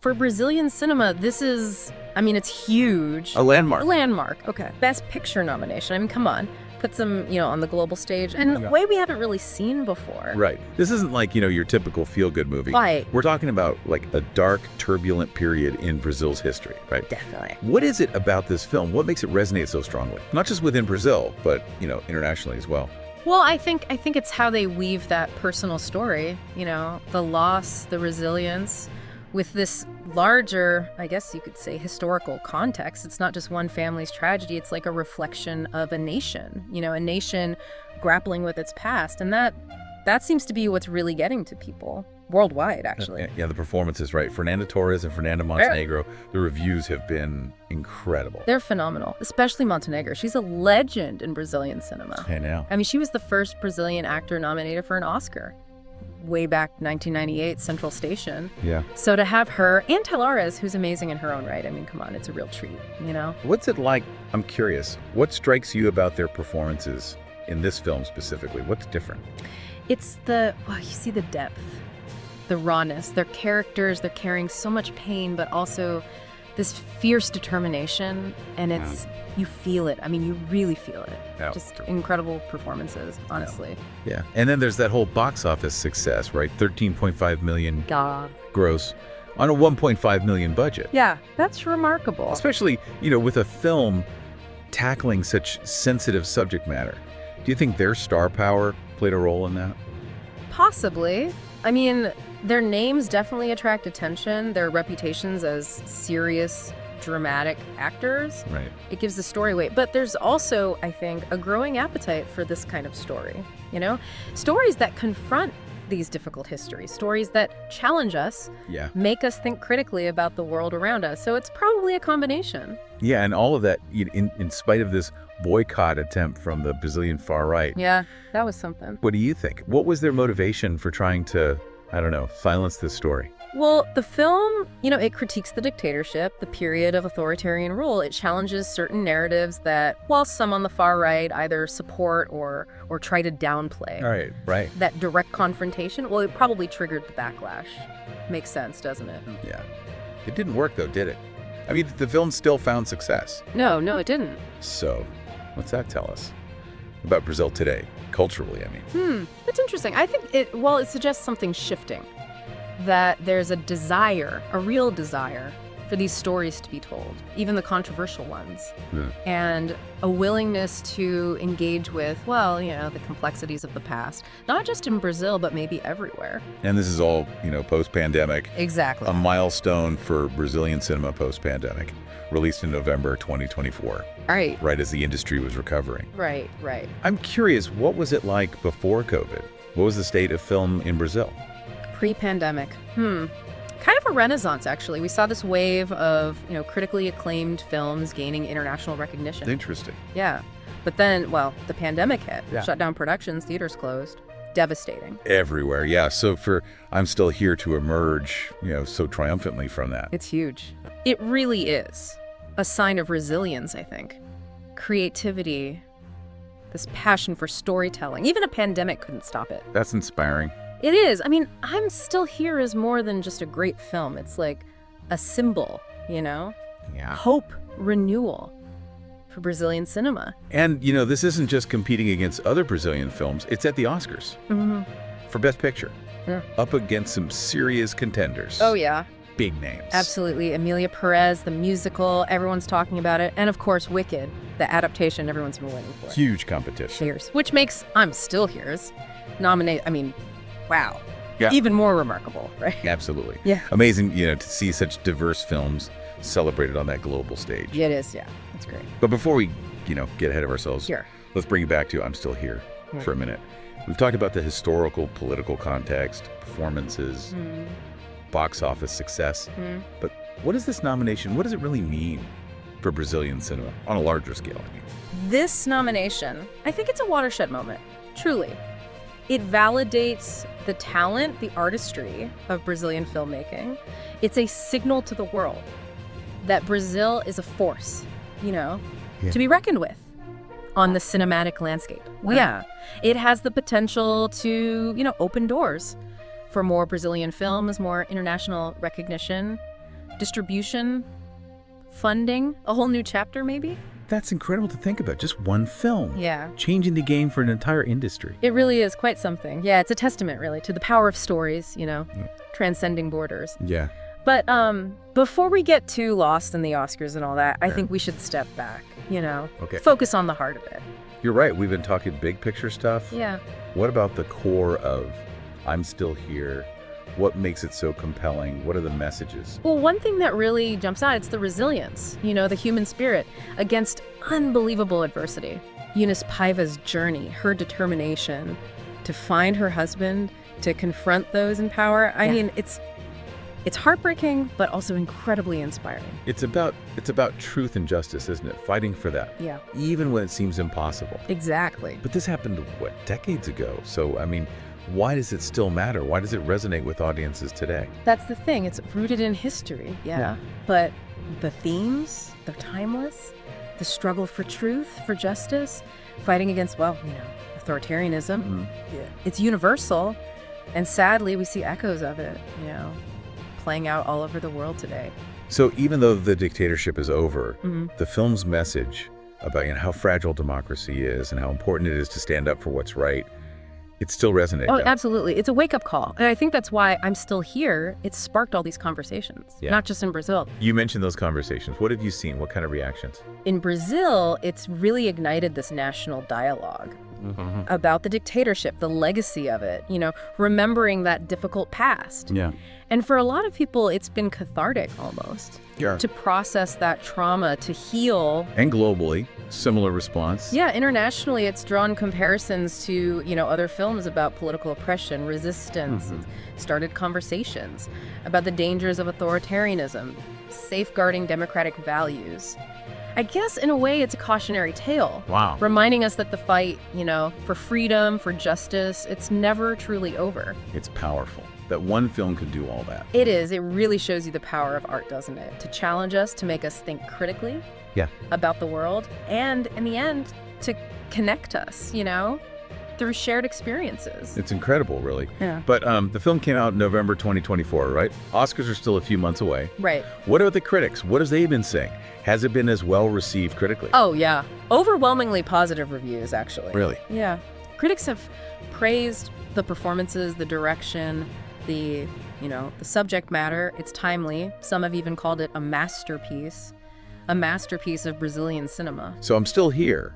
For Brazilian cinema, this is, I mean, it's huge. A landmark. A landmark, okay. Best Picture nomination. I mean, come on. Put some, on the global stage in a way we haven't really seen before. Right. This isn't like, your typical feel-good movie. Right. We're talking about like a dark, turbulent period in Brazil's history, right? Definitely. What is it about this film? What makes it resonate so strongly? Not just within Brazil, but, internationally as well. Well, I think it's how they weave that personal story, the loss, the resilience, with this larger, I guess you could say, historical context. It's not just one family's tragedy. It's like a reflection of a nation, a nation grappling with its past. And that seems to be what's really getting to people worldwide, actually. Yeah, the performances, right? Fernanda Torres and Fernanda Montenegro, the reviews have been incredible. They're phenomenal, especially Montenegro. She's a legend in Brazilian cinema. I know. I mean, she was the first Brazilian actor nominated for an Oscar. Way back 1998, Central Station. Yeah. So to have her, and Talares, who's amazing in her own right, I mean, come on, it's a real treat, What's it like? I'm curious. What strikes you about their performances in this film specifically? What's different? It's you see the depth, the rawness. Their characters, they're carrying so much pain, but also this fierce determination, and you feel it. I mean, you really feel it. Yeah. Just incredible performances, honestly. Yeah. And then there's that whole box office success, right? 13.5 million gross on a 1.5 million budget. Yeah, that's remarkable. Especially, with a film tackling such sensitive subject matter. Do you think their star power played a role in that? Possibly. I mean, their names definitely attract attention. Their reputations as serious, dramatic actors. Right. It gives the story weight. But there's also, I think, a growing appetite for this kind of story. Stories that confront these difficult histories, stories that challenge us, make us think critically about the world around us. So it's probably a combination. Yeah, and all of that, in spite of this boycott attempt from the Brazilian far right. Yeah, that was something. What do you think? What was their motivation for trying to, silence this story? Well, the film, it critiques the dictatorship, the period of authoritarian rule. It challenges certain narratives that, while some on the far right either support or try to downplay. Right. That direct confrontation, well, it probably triggered the backlash. Makes sense, doesn't it? Yeah. It didn't work, though, did it? I mean, the film still found success. No, it didn't. So, what's that tell us about Brazil today, culturally, I mean? That's interesting. I think it suggests something shifting. That there's a real desire for these stories to be told, even the controversial ones, and a willingness to engage with, the complexities of the past, not just in Brazil, but maybe everywhere. And this is all, post-pandemic. Exactly. A milestone for Brazilian cinema post-pandemic, released in November 2024. Right. Right as the industry was recovering. Right. I'm curious, what was it like before COVID? What was the state of film in Brazil? Pre-pandemic. Kind of a renaissance, actually. We saw this wave of, critically acclaimed films gaining international recognition. Interesting. Yeah. But then, the pandemic hit. Yeah. Shut down productions, theaters closed. Devastating. Everywhere, yeah. So I'm still here to emerge, so triumphantly from that. It's huge. It really is a sign of resilience, I think. Creativity, this passion for storytelling. Even a pandemic couldn't stop it. That's inspiring. It is. I mean, I'm Still Here is more than just a great film. It's like a symbol, Yeah. Hope, renewal for Brazilian cinema. And, this isn't just competing against other Brazilian films. It's at the Oscars for Best Picture. Yeah. Up against some serious contenders. Oh, yeah. Big names. Absolutely. Emilia Perez, the musical, everyone's talking about it. And, of course, Wicked, the adaptation everyone's been waiting for. Huge competition. Cheers. Which makes I'm Still Here's nominate. I mean, wow. Yeah. Even more remarkable, right? Absolutely. Yeah. Amazing, to see such diverse films celebrated on that global stage. Yeah, it is, yeah. That's great. But before we, get ahead of ourselves, Sure. Let's bring it back to I'm Still Here for a minute. We've talked about the historical, political context, performances, box office success. But what is this nomination? What does it really mean for Brazilian cinema on a larger scale? I mean, This nomination, I think it's a watershed moment, truly. It validates the talent, the artistry of Brazilian filmmaking. It's a signal to the world that Brazil is a force, to be reckoned with on the cinematic landscape. Yeah. It has the potential to, open doors for more Brazilian films, more international recognition. distribution, funding, a whole new chapter maybe? That's incredible to think about. Just one film. Yeah. Changing the game for an entire industry. It really is quite something. Yeah, it's a testament really to the power of stories, transcending borders. Yeah. But before we get too lost in the Oscars and all that, I think we should step back, Okay. focus on the heart of it. You're right. We've been talking big picture stuff. Yeah. What about the core of I'm Still Here? What makes it so compelling? What are the messages? Well, one thing that really jumps out, it's the resilience, the human spirit against unbelievable adversity. Eunice Paiva's journey, her determination to find her husband, to confront those in power. I mean, it's heartbreaking, but also incredibly inspiring. It's about truth and justice, isn't it? Fighting for that. Yeah. Even when it seems impossible. Exactly. But this happened, what, decades ago? So, I mean, why does it still matter? Why does it resonate with audiences today? That's the thing. It's rooted in history, yeah. But the themes, they're timeless. The struggle for truth, for justice, fighting against, authoritarianism. It's universal. And sadly, we see echoes of it, playing out all over the world today. So even though the dictatorship is over, the film's message about how fragile democracy is and how important it is to stand up for what's right, it still resonates. Oh, absolutely. It's a wake-up call. And I think that's why I'm Still Here. It's sparked all these conversations, not just in Brazil. You mentioned those conversations. What have you seen? What kind of reactions? In Brazil, it's really ignited this national dialogue about the dictatorship, the legacy of it, remembering that difficult past. Yeah. And for a lot of people, it's been cathartic almost to process that trauma, to heal. And globally, similar response. Yeah, internationally, it's drawn comparisons to, other films about political oppression, resistance, started conversations about the dangers of authoritarianism, safeguarding democratic values. I guess, in a way, it's a cautionary tale. Wow. Reminding us that the fight, for freedom, for justice, it's never truly over. It's powerful that one film can do all that. It is. It really shows you the power of art, doesn't it? To challenge us, to make us think critically about the world, and in the end, to connect us, through shared experiences. It's incredible, really. Yeah. But the film came out in November 2024, right? Oscars are still a few months away. Right. What about the critics? What have they been saying? Has it been as well received critically? Oh, yeah. Overwhelmingly positive reviews, actually. Really? Yeah. Critics have praised the performances, the direction, the subject matter. It's timely. Some have even called it a masterpiece of Brazilian cinema. So I'm Still Here.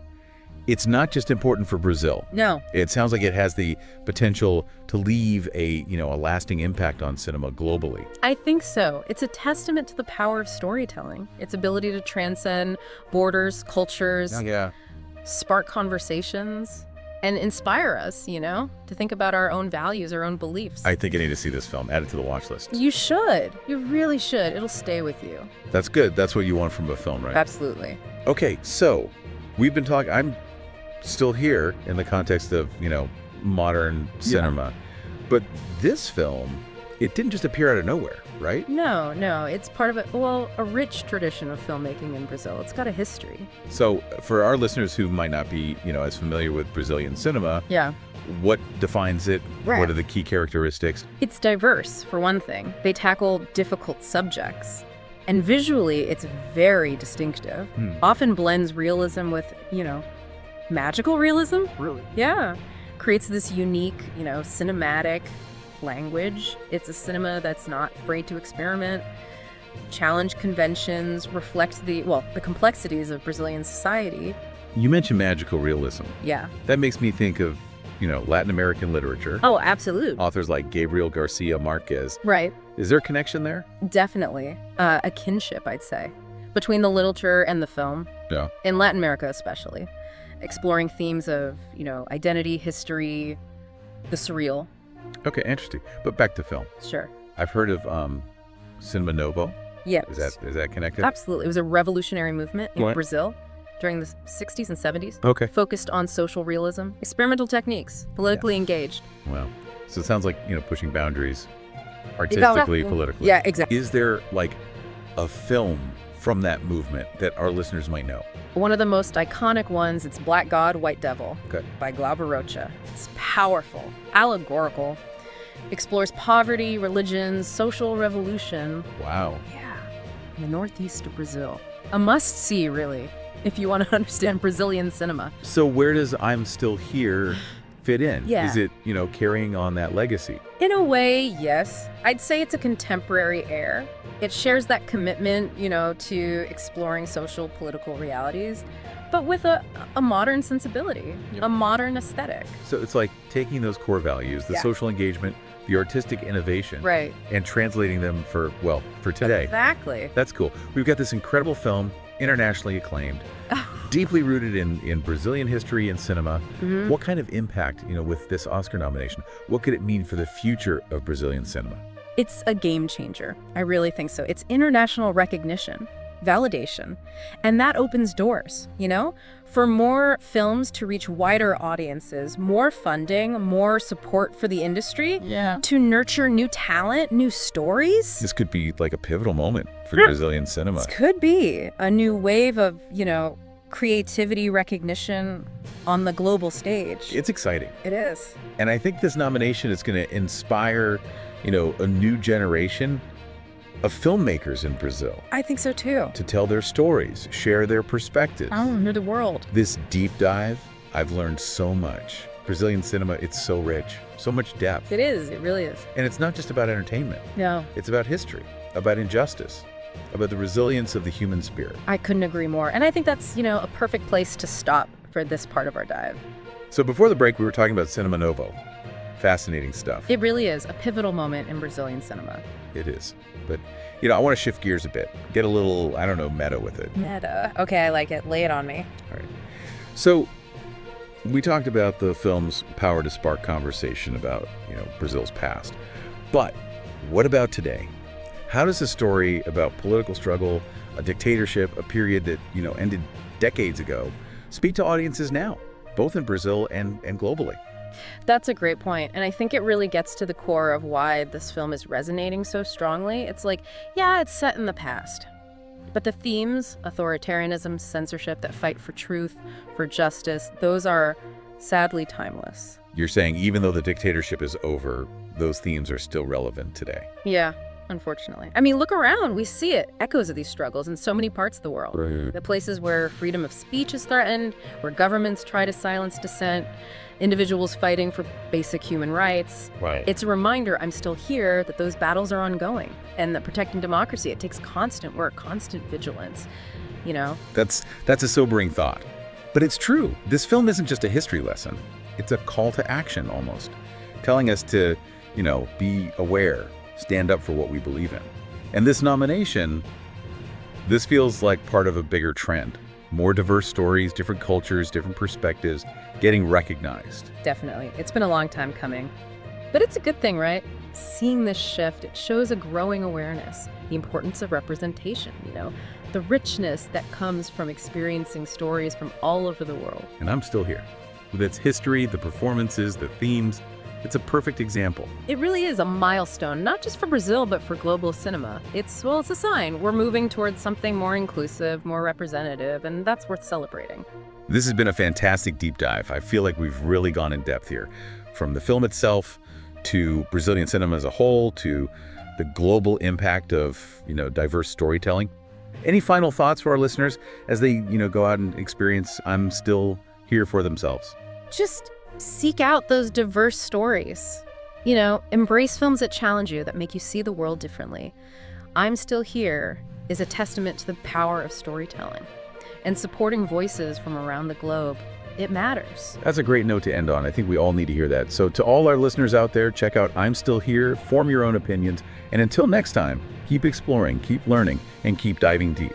It's not just important for Brazil. No. It sounds like it has the potential to leave a lasting impact on cinema globally. I think so. It's a testament to the power of storytelling, its ability to transcend borders, cultures, spark conversations, and inspire us, to think about our own values, our own beliefs. I think I need to see this film. Add it to the watch list. You should. You really should. It'll stay with you. That's good. That's what you want from a film, right? Absolutely. Okay, so we've been talking. I'm Still Here in the context of, modern cinema. But this film, it didn't just appear out of nowhere, right? No. It's part of a rich tradition of filmmaking in Brazil. It's got a history. So for our listeners who might not be, as familiar with Brazilian cinema, what defines it? Right. What are the key characteristics? It's diverse, for one thing. They tackle difficult subjects. And visually, it's very distinctive. Often blends realism with, magical realism. Really? Yeah. Creates this unique, cinematic language. It's a cinema that's not afraid to experiment, challenge conventions, reflect the complexities of Brazilian society. You mentioned magical realism. Yeah. That makes me think of, Latin American literature. Oh, absolutely. Authors like Gabriel Garcia Marquez. Right. Is there a connection there? Definitely. A kinship, I'd say, between the literature and the film. Yeah. In Latin America, especially. Exploring themes of, identity, history, the surreal. Okay, interesting. But back to film. Sure. I've heard of Cinema Novo. Yes. Is that connected? Absolutely. It was a revolutionary movement in What? Brazil during the 60s and 70s. Okay. Focused on social realism, experimental techniques, politically engaged. Wow. So it sounds like, pushing boundaries artistically, politically. Yeah, exactly. Is there like a film from that movement that our listeners might know? One of the most iconic ones, it's Black God, White Devil Okay. by Glauber Rocha. It's powerful, allegorical, explores poverty, religion, social revolution. Wow. Yeah. in the northeast of Brazil. A must-see, really, if you want to understand Brazilian cinema. So where does I'm Still Here fit in? Yeah. Is it, carrying on that legacy? In a way, yes. I'd say it's a contemporary heir. It shares that commitment, to exploring social, political realities, but with a modern sensibility, a modern aesthetic. So it's like taking those core values, the Yeah. social engagement, the artistic innovation, Right. and translating them for today. Exactly. That's cool. We've got this incredible film, internationally acclaimed, deeply rooted in Brazilian history and cinema. Mhm. What kind of impact, with this Oscar nomination, what could it mean for the future of Brazilian cinema? It's a game changer. I really think so. It's international recognition, validation, and that opens doors, for more films to reach wider audiences, more funding, more support for the industry, to nurture new talent, new stories. This could be like a pivotal moment for Brazilian cinema. This could be a new wave of, creativity recognition on the global stage. It's exciting. It is. And I think this nomination is going to inspire, a new generation of filmmakers in Brazil I think so too. to tell their stories, share their perspectives. Into the world. This deep dive, I've learned so much. Brazilian cinema, it's so rich, so much depth. It is. It really is. And it's not just about entertainment. No. It's about history, about injustice, about the resilience of the human spirit. I couldn't agree more. And I think that's, a perfect place to stop for this part of our dive. So before the break, we were talking about Cinema Novo. Fascinating stuff. It really is a pivotal moment in Brazilian cinema. It is. But, I want to shift gears a bit, get a little, meta with it. Meta. Okay, I like it. Lay it on me. All right. So we talked about the film's power to spark conversation about, Brazil's past. But what about today? How does a story about political struggle, a dictatorship, a period that, ended decades ago, speak to audiences now, both in Brazil and globally? That's a great point. And I think it really gets to the core of why this film is resonating so strongly. It's like, yeah, it's set in the past. But the themes, authoritarianism, censorship, that fight for truth, for justice, those are sadly timeless. You're saying even though the dictatorship is over, those themes are still relevant today? Yeah, unfortunately. I mean, look around. We see it. Echoes of these struggles in so many parts of the world. Right. The places where freedom of speech is threatened, where governments try to silence dissent, individuals fighting for basic human rights. Right. It's a reminder, I'm still here, that those battles are ongoing, and that protecting democracy, it takes constant work, constant vigilance, That's a sobering thought. But it's true. This film isn't just a history lesson. It's a call to action almost, telling us to, be aware, stand up for what we believe in. And this nomination, this feels like part of a bigger trend. More diverse stories, different cultures, different perspectives, getting recognized. Definitely. It's been a long time coming. But it's a good thing, right? Seeing this shift, it shows a growing awareness, the importance of representation, the richness that comes from experiencing stories from all over the world. And I'm still here. With its history, the performances, the themes, it's a perfect example. It really is a milestone, not just for Brazil, but for global cinema. It's a sign. We're moving towards something more inclusive, more representative, and that's worth celebrating. This has been a fantastic deep dive. I feel like we've really gone in depth here. From the film itself, to Brazilian cinema as a whole, to the global impact of, diverse storytelling. Any final thoughts for our listeners as they, go out and experience I'm Still Here for themselves? Just seek out those diverse stories. Embrace films that challenge you, that make you see the world differently. I'm Still Here is a testament to the power of storytelling and supporting voices from around the globe. It matters. That's a great note to end on. I think we all need to hear that. So to all our listeners out there, check out I'm Still Here, form your own opinions, and until next time, keep exploring, keep learning, and keep diving deep.